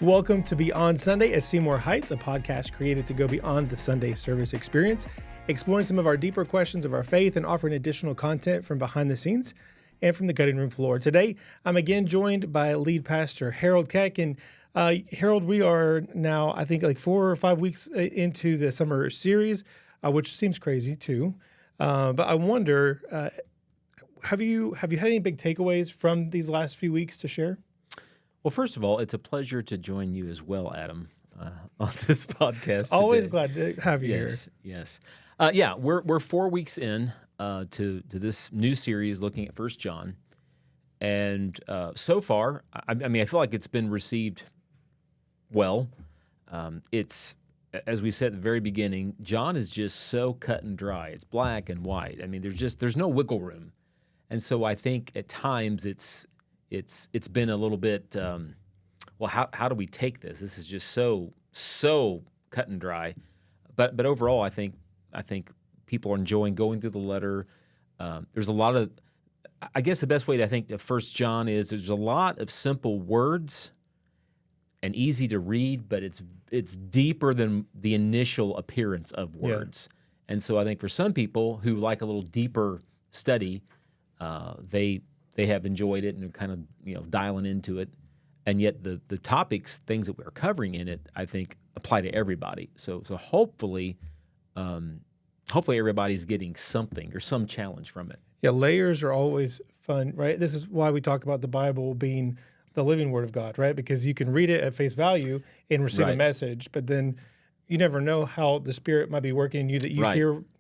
Welcome to Beyond Sunday at Seymour Heights, a podcast created to go beyond the Sunday service experience, exploring some of our deeper questions of our faith and offering additional content from behind the scenes and from the cutting room floor. Today, I'm again joined by lead pastor Harold Keck. And Harold, we are now, I think, like 4 or 5 weeks into the summer series, which seems crazy too. But I wonder, have you had any big takeaways from these last few weeks to share? Well, first of all, it's a pleasure to join you as well, Adam, on this podcast. Always today. glad to have you here. Yes. We're 4 weeks in to this new series looking at 1 John, and so far, I feel like it's been received well. It's, as we said at the very beginning, John is just so cut and dry. It's black and white. I mean, there's no wiggle room, and so I think at times it's been a little bit, how do we take this? This is just so cut and dry. But overall, I think people are enjoying going through the letter. There's a lot of, I guess the best way to think of 1 John is there's a lot of simple words and easy to read, but it's deeper than the initial appearance of words. Yeah. And so I think for some people who like a little deeper study, they have enjoyed it and are kind of dialing into it, and yet the topics, things that we're covering in it, I think apply to everybody. So hopefully everybody's getting something or some challenge from it. Yeah, layers are always fun, right? This is why we talk about the Bible being the living Word of God, right? Because you can read it at face value and receive a message, but then you never know how the Spirit might be working in you that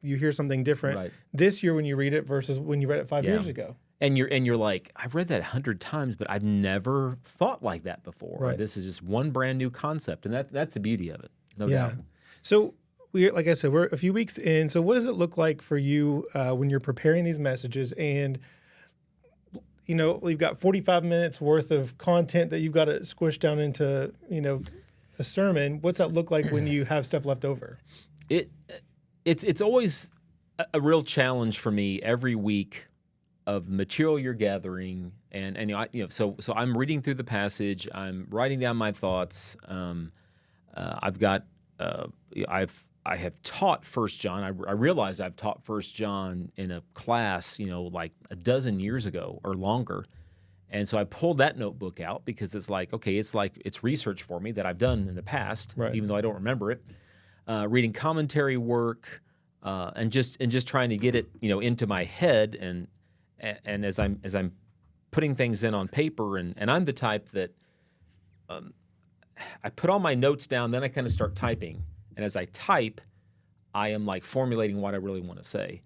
you hear something different this year when you read it versus when you read it 5 years ago. And you're like, I've read that 100 times, but I've never thought like that before. Right. This is just one brand new concept, and that's the beauty of it, no doubt. So like I said, we're a few weeks in. So what does it look like for you when you're preparing these messages? And we've got 45 minutes worth of content that you've got to squish down into a sermon. What's that look like when you have stuff left over? It's always a real challenge for me every week of the material you're gathering, so I'm reading through the passage, I'm writing down my thoughts. I have taught 1 John. I realized I've taught 1 John in a class, like a dozen years ago or longer, and so I pulled that notebook out because it's like, okay, it's research for me that I've done in the past, even though I don't remember it. Reading commentary work, and just trying to get it, into my head and as I'm putting things in on paper, and I'm the type that I put all my notes down, then I kind of start typing. And as I type, I am like formulating what I really want to say.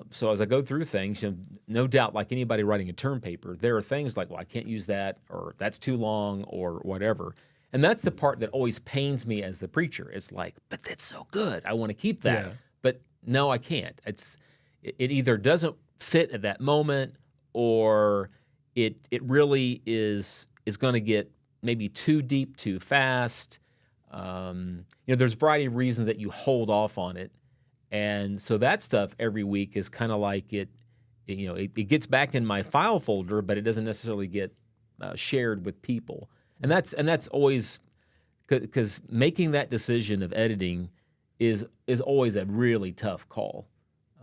So as I go through things, no doubt, like anybody writing a term paper, there are things like, well, I can't use that, or that's too long, or whatever. And that's the part that always pains me as the preacher. It's like, but that's so good. I want to keep that. Yeah. But no, I can't. It either doesn't fit at that moment, or it really is going to get maybe too deep too fast. There's a variety of reasons that you hold off on it, and so that stuff every week is kind of like it gets back in my file folder, but it doesn't necessarily get shared with people, and that's always because making that decision of editing is always a really tough call.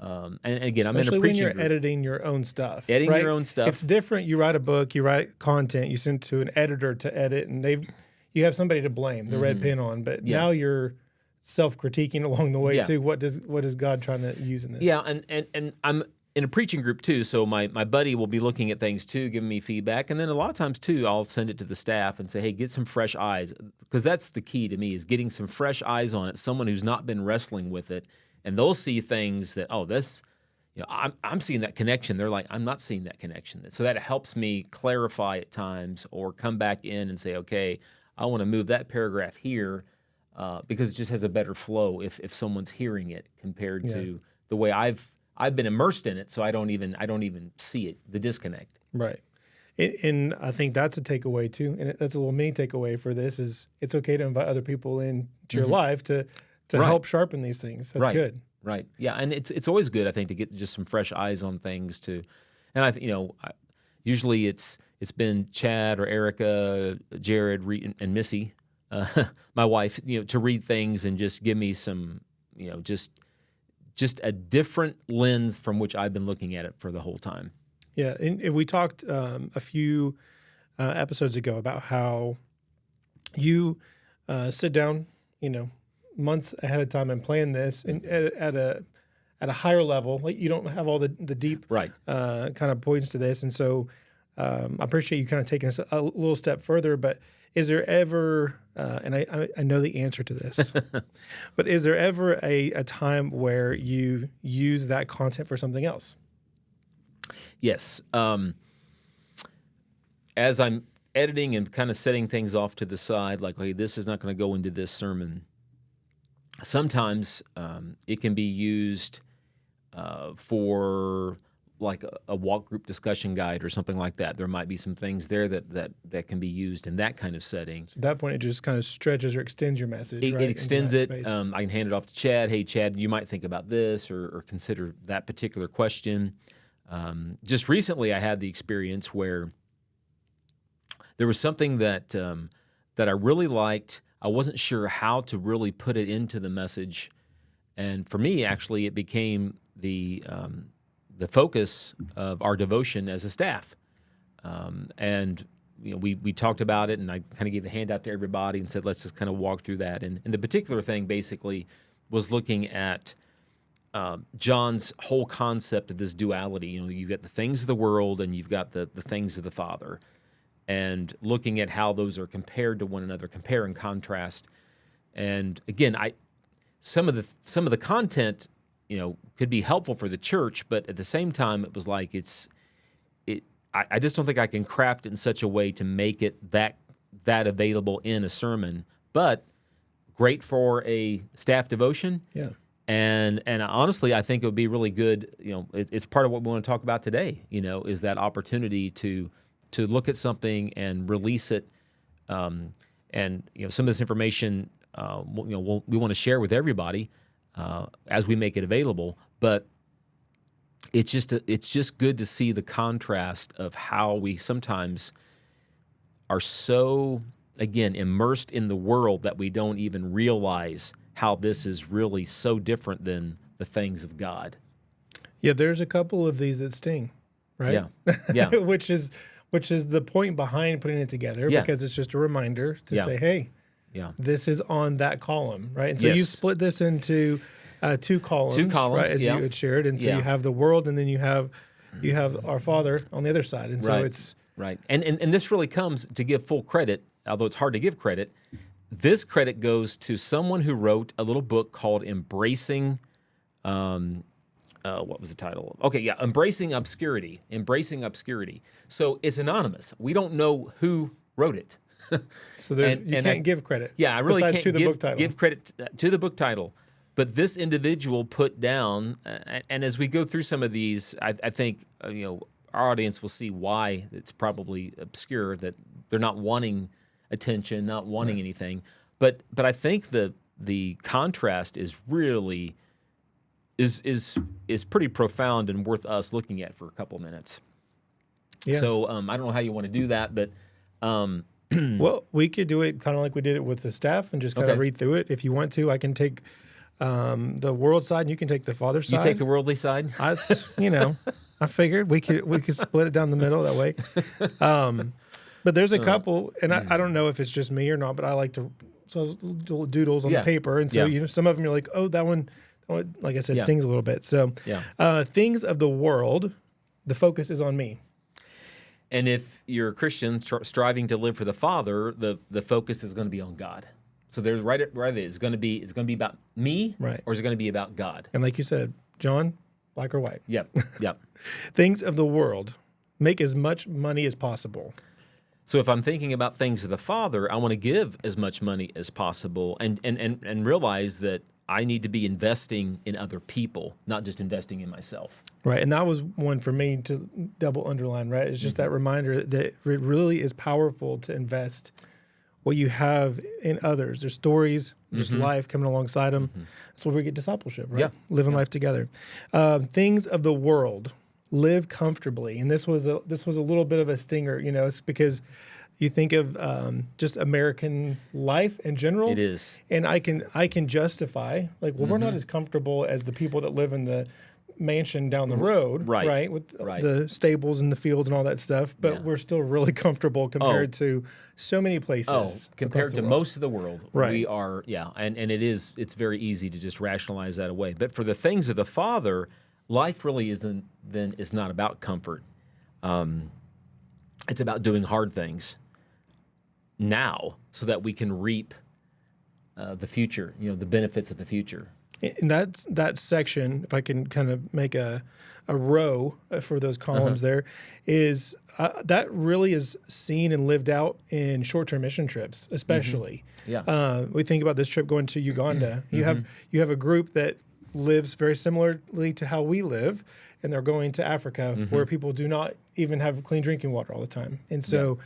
And again, especially I'm in a preaching when you're group. editing your own stuff. Editing your own stuff. It's different. You write a book, you write content, you send it to an editor to edit, and you have somebody to blame, the red pen on. But now you're self-critiquing along the way too. What is God trying to use in this? Yeah, and I'm in a preaching group too, so my buddy will be looking at things too, giving me feedback, and then a lot of times too, I'll send it to the staff and say, hey, get some fresh eyes, because that's the key to me, is getting some fresh eyes on it, someone who's not been wrestling with it. And they'll see things that, I'm seeing that connection. They're like, I'm not seeing that connection. So that helps me clarify at times, or come back in and say, okay, I want to move that paragraph here because it just has a better flow if someone's hearing it compared to the way I've been immersed in it. So I don't even see it, the disconnect. Right. And I think that's a takeaway too. And that's a little mini takeaway for this is it's okay to invite other people into your life to help sharpen these things. That's good. Right. Yeah. And it's always good, I think, to get just some fresh eyes on things too. And usually it's it's been Chad or Erica, Jared, and Missy, my wife, to read things and just give me some, just a different lens from which I've been looking at it for the whole time. Yeah, and we talked a few episodes ago about how you sit down, months ahead of time and plan this, and at a higher level. Like, you don't have all the deep right kind of points to this, and so I appreciate you kind of taking us a little step further. But is there ever, and I know the answer to this, but is there ever a time where you use that content for something else? Yes. As I'm editing and kind of setting things off to the side, like, hey, this is not going to go into this sermon. Sometimes it can be used for like a walk group discussion guide or something like that. There might be some things there that can be used in that kind of setting. So at that point, it just kind of stretches or extends your message. It, right? it extends it. Space. I can hand it off to Chad. Hey, Chad, you might think about this or consider that particular question. Just recently, I had the experience where there was something that I really liked. I wasn't sure how to really put it into the message, and for me, actually, it became the focus of our devotion as a staff. And we talked about it, and I kind of gave a handout to everybody and said, let's just kind of walk through that. And the particular thing basically was looking at John's whole concept of this duality. You've got the things of the world and you've got the things of the Father, and looking at how those are compared to one another, compare and contrast. And again, some of the content, could be helpful for the church, but at the same time, it was like I just don't think I can craft it in such a way to make it that available in a sermon. But great for a staff devotion. Yeah. And honestly, I think it would be really good. It's part of what we want to talk about today. Is that opportunity to look at something and release it, and some of this information, we want to share with everybody as we make it available. But it's just good to see the contrast of how we sometimes are so, again, immersed in the world that we don't even realize how this is really so different than the things of God. Yeah, there's a couple of these that sting, right? Yeah. which is the point behind putting it together, because it's just a reminder to say, hey, this is on that column, right? And so you split this into two columns, right, as you had shared, and so you have the world, and then you have our Father on the other side, and so it's right. And this really comes to give full credit, although it's hard to give credit. This credit goes to someone who wrote a little book called Embracing. What was the title? Embracing Obscurity. Embracing Obscurity. So it's anonymous. We don't know who wrote it. So you can't give credit. Yeah, I really can't give credit to the book title. But this individual put down, and as we go through some of these, I think our audience will see why it's probably obscure, that they're not wanting attention, not wanting anything. But I think the contrast is really is pretty profound and worth us looking at for a couple of minutes. Yeah. So I don't know how you want to do that, but well, we could do it kind of like we did it with the staff and just kind of read through it. If you want to, I can take the world side and you can take the Father side. You take the worldly side. I figured we could split it down the middle that way. But there's a couple, and I don't know if it's just me or not, but I like to doodles on the paper, and so some of them you're like, oh, that one, like I said, stings a little bit. So things of the world, the focus is on me. And if you're a Christian striving to live for the Father, the focus is going to be on God. So there's right there. It's going to be about me, right, or is it going to be about God? And like you said, John, black or white. Yep. Things of the world, make as much money as possible. So if I'm thinking about things of the Father, I want to give as much money as possible, and realize that I need to be investing in other people, not just investing in myself. Right, and that was one for me to double underline, right? It's just that reminder that it really is powerful to invest what you have in others. There's stories, there's life coming alongside them. That's where we get discipleship, right? Yeah. Living life together. Things of the world. live comfortably. And this was a little bit of a stinger, you know, it's because you think of just American life in general. It is. And I can justify, like, well, we're not as comfortable as the people that live in the mansion down the road, right? With the stables and the fields and all that stuff. But we're still really comfortable compared to so many places. Compared to most of the world, Right. we are, and it's very easy to just rationalize that away. But for the things of the Father, life really is not about comfort. It's about doing hard things now so that we can reap the future, you know, the benefits of the future. And that section, if I can kind of make a row for those columns there, is that really is seen and lived out in short-term mission trips, especially. Yeah. We think about this trip going to Uganda. You have a group that lives very similarly to how we live, and they're going to Africa where people do not even have clean drinking water all the time. And so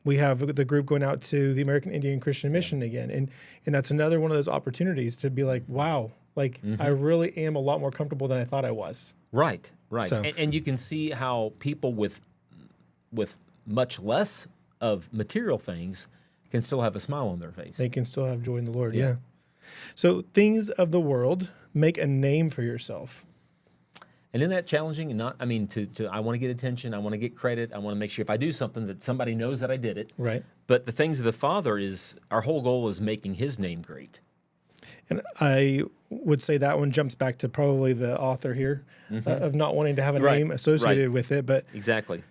we have the group going out to the American Indian Christian Mission again. And that's another one of those opportunities to be like, wow, like I really am a lot more comfortable than I thought I was. Right. So- And you can see how people with much less of material things can still have a smile on their face. They can still have joy in the Lord. Yeah. So things of the world, make a name for yourself. And isn't that challenging? And I want to get attention. I want to get credit. I want to make sure if I do something that somebody knows that I did it. Right. But the things of the Father is, our whole goal is making his name great. And I would say that one jumps back to probably the author here of not wanting to have a name associated with it. But exactly.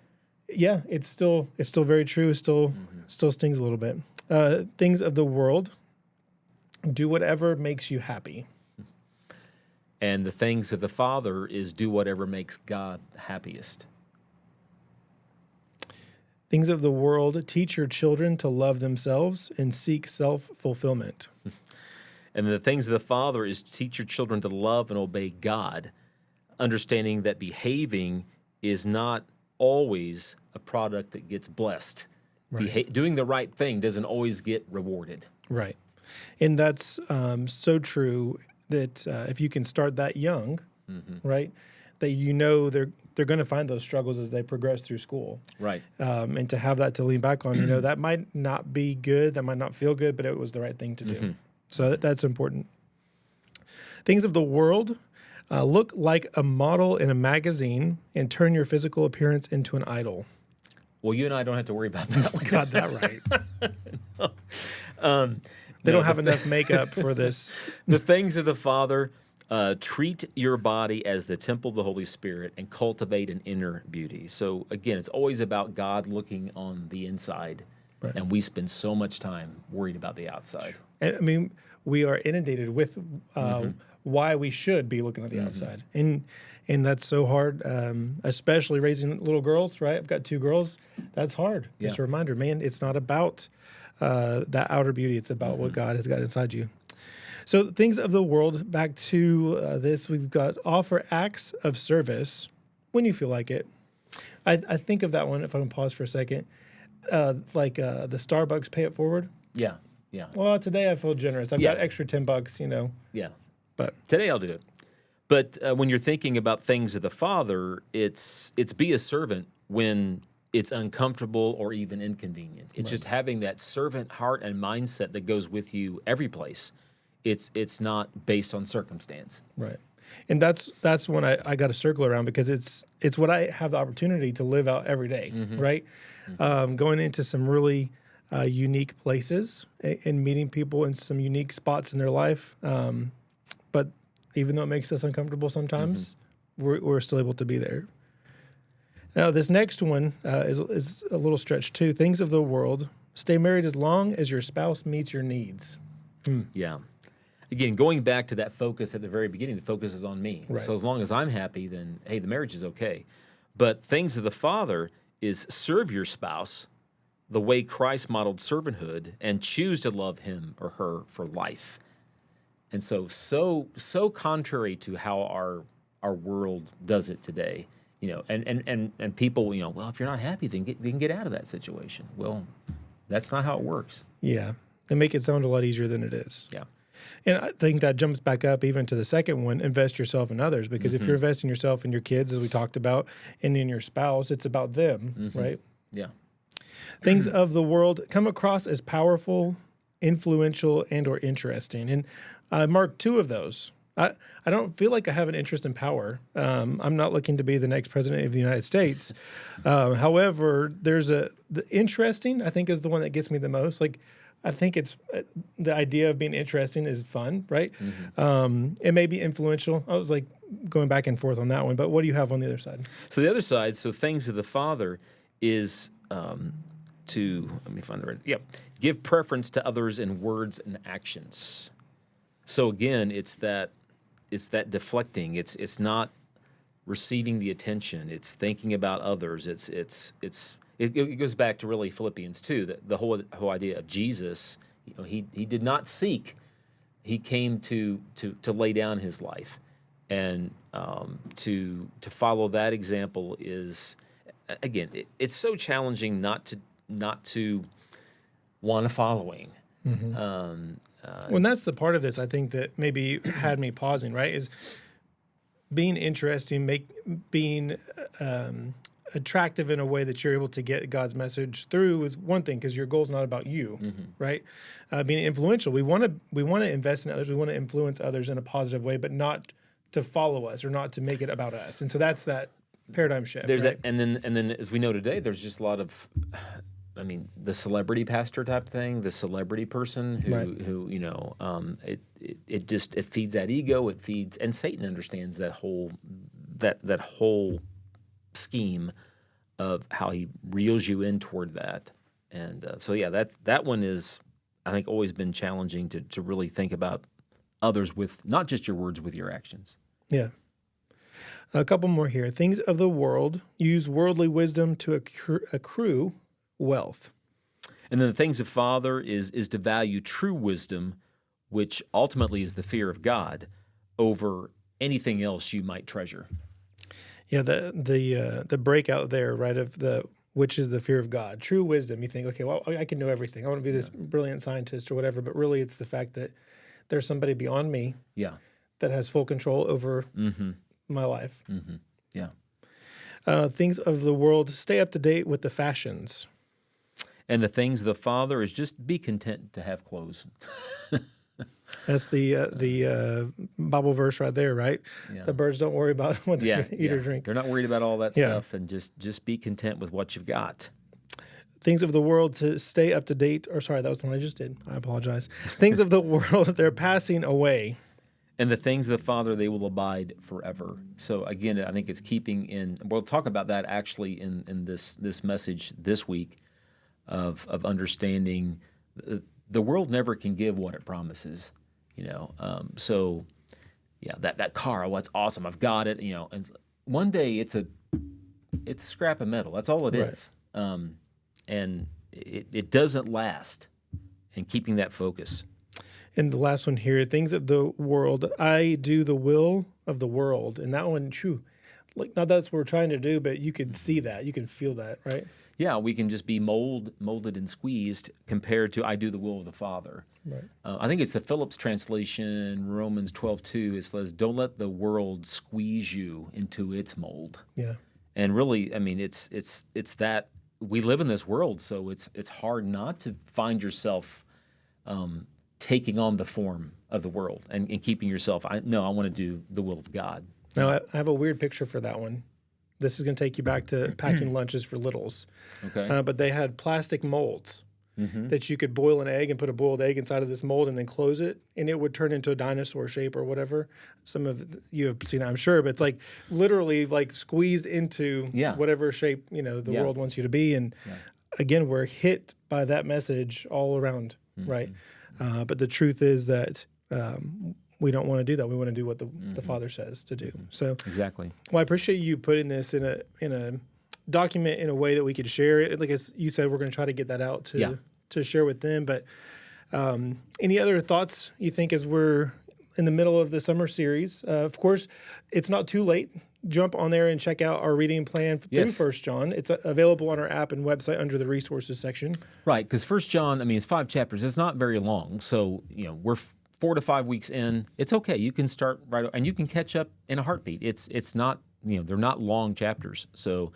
Yeah, it's still very true. Still stings a little bit. Things of the world, do whatever makes you happy. And the things of the Father is do whatever makes God happiest. Things of the world, teach your children to love themselves and seek self-fulfillment. And the things of the Father is teach your children to love and obey God, understanding that behaving is not always a product that gets blessed. Right. Doing the right thing doesn't always get rewarded. Right. And that's so true that if you can start that young, right, that you know they're going to find those struggles as they progress through school. Right. And to have that to lean back on, you know, that might not be good, that might not feel good, but it was the right thing to do. So that's important. Things of the world, look like a model in a magazine and turn your physical appearance into an idol. Well, you and I don't have to worry about that. Got that right. They don't have enough makeup for this. The things of the Father, treat your body as the temple of the Holy Spirit and cultivate an inner beauty. So again, it's always about God looking on the inside. Right. And we spend so much time worried about the outside. And I mean, we are inundated with why we should be looking at the outside. And that's so hard, especially raising little girls, right? I've got 2 girls. That's hard. Just a reminder, man, it's not about that outer beauty. It's about what God has got inside you. So things of the world, back to this, we've got offer acts of service when you feel like it. I think of that one, if I can pause for a second, like the Starbucks pay it forward. Yeah. Well, today I feel generous. I've got extra $10, you know. Yeah. But today I'll do it. But when you're thinking about things of the Father, it's be a servant when it's uncomfortable or even inconvenient. It's just having that servant heart and mindset that goes with you every place. It's not based on circumstance. Right. And that's when I got to circle around because it's what I have the opportunity to live out every day, right? Going into some really unique places and meeting people in some unique spots in their life. But even though it makes us uncomfortable sometimes, we're still able to be there. Now, this next one is a little stretch too. Things of the world, stay married as long as your spouse meets your needs. Yeah. Again, going back to that focus at the very beginning, the focus is on me. Right. So as long as I'm happy, then, hey, the marriage is okay. But things of the Father is serve your spouse the way Christ modeled servanthood and choose to love him or her for life. And so contrary to how our world does it today, you know, and people, you know, well, if you're not happy, then get out of that situation. Well, that's not how it works. Yeah. They make it sound a lot easier than it is. Yeah. And I think that jumps back up even to the second one, invest yourself in others. Because if you're investing yourself in your kids, as we talked about, and in your spouse, it's about them, right? Yeah. Things of the world come across as powerful, influential, and or interesting. And I marked two of those. I don't feel like I have an interest in power. I'm not looking to be the next president of the United States. However, there's the interesting, I think, is the one that gets me the most. Like, I think it's the idea of being interesting is fun, right? It may be influential. I was like going back and forth on that one. But what do you have on the other side? So the other side, so things of the Father is to, let me find the right, give preference to others in words and actions. So again, it's that deflecting. It's not receiving the attention. It's thinking about others. It goes back to really Philippians 2, the whole idea of Jesus. He did not seek. He came to lay down his life, and to follow that example is, again, it's so challenging not to want a following. Well, and that's the part of this, I think, that maybe had me pausing, right, is being interesting, being attractive in a way that you're able to get God's message through is one thing, because your goal is not about you, right? Being influential, we want to invest in others, we want to influence others in a positive way, but not to follow us or not to make it about us. And so that's that paradigm shift. There's right? that, and then as we know today, there's just a lot of, I mean, the celebrity pastor type thing, the celebrity person who it feeds that ego, it feeds, and Satan understands that whole scheme of how he reels you in toward that. And so that one is, I think, always been challenging to really think about others with not just your words, with your actions. Yeah. A couple more here. Things of the world use worldly wisdom to accrue wealth. And then the things of Father is to value true wisdom, which ultimately is the fear of God, over anything else you might treasure. Yeah, the breakout there, right, of which is the fear of God. True wisdom, you think, okay, well, I can know everything. I want to be this brilliant scientist or whatever, but really it's the fact that there's somebody beyond me that has full control over my life. Yeah. Things of the world, stay up to date with the fashions. And the things of the Father is just be content to have clothes. That's the Bible verse right there, right? Yeah. The birds don't worry about what they're going to eat or drink. They're not worried about all that stuff, and just be content with what you've got. Things of the world to stay up to date. Or sorry, that was the one I just did. I apologize. Things of the world, they're passing away. And the things of the Father, they will abide forever. So again, I think it's keeping in. We'll talk about that actually in this message this week of understanding the world never can give what it promises. So yeah, that car, oh, that's awesome. I've got it. And one day it's a scrap of metal. That's all it is. And it doesn't last. And keeping that focus. And the last one here, things of the world, I do the will of the world. And that one, like, not that's what we're trying to do, but you can see that. You can feel that, right? Yeah, we can just be molded and squeezed compared to I do the will of the Father. Right. I think it's the Phillips translation, Romans 12:2. It says, "Don't let the world squeeze you into its mold." Yeah. And really, I mean, it's that we live in this world, so it's hard not to find yourself taking on the form of the world and keeping yourself. I want to do the will of God. Now, I have a weird picture for that one. This is going to take you back to packing lunches for littles. Okay. But they had plastic molds that you could boil an egg and put a boiled egg inside of this mold and then close it, and it would turn into a dinosaur shape or whatever. Some of you have seen that, I'm sure, but it's like literally like squeezed into whatever shape the world wants you to be. And again, we're hit by that message all around, right? But the truth is that we don't want to do that. We want to do what the Father says to do. So exactly. Well, I appreciate you putting this in a document in a way that we could share it. Like as you said, we're going to try to get that out to share with them. But any other thoughts you think as we're in the middle of the summer series? Of course, it's not too late. Jump on there and check out our reading plan through 1 John. It's available on our app and website under the resources section. Right, because 1 John, I mean, it's 5 chapters. It's not very long. So, we're 4 to 5 weeks in, it's okay. You can start right, and you can catch up in a heartbeat. It's not, they're not long chapters. So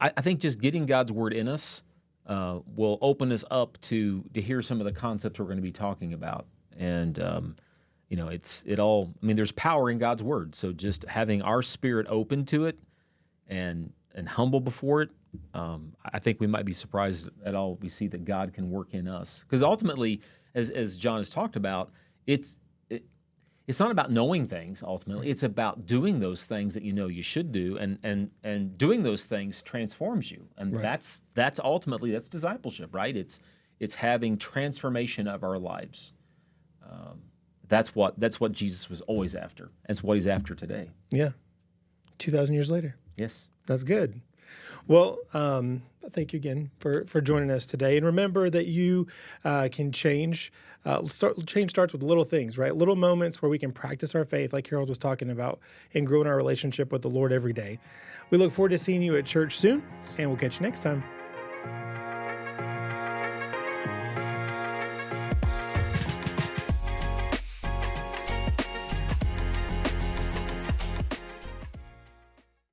I think just getting God's word in us will open us up to hear some of the concepts we're going to be talking about. And, there's power in God's word. So just having our spirit open to it and humble before it, I think we might be surprised at all we see that God can work in us. Because ultimately, as John has talked about, it's not about knowing things. Ultimately, it's about doing those things that you should do, and doing those things transforms you, and right. that's ultimately discipleship, right? It's having transformation of our lives. That's what Jesus was always after. That's what he's after today. Yeah, 2,000 years later. Yes, that's good. Well, thank you again for joining us today. And remember that you can change. Change starts with little things, right? Little moments where we can practice our faith, like Harold was talking about, and grow in our relationship with the Lord every day. We look forward to seeing you at church soon, and we'll catch you next time.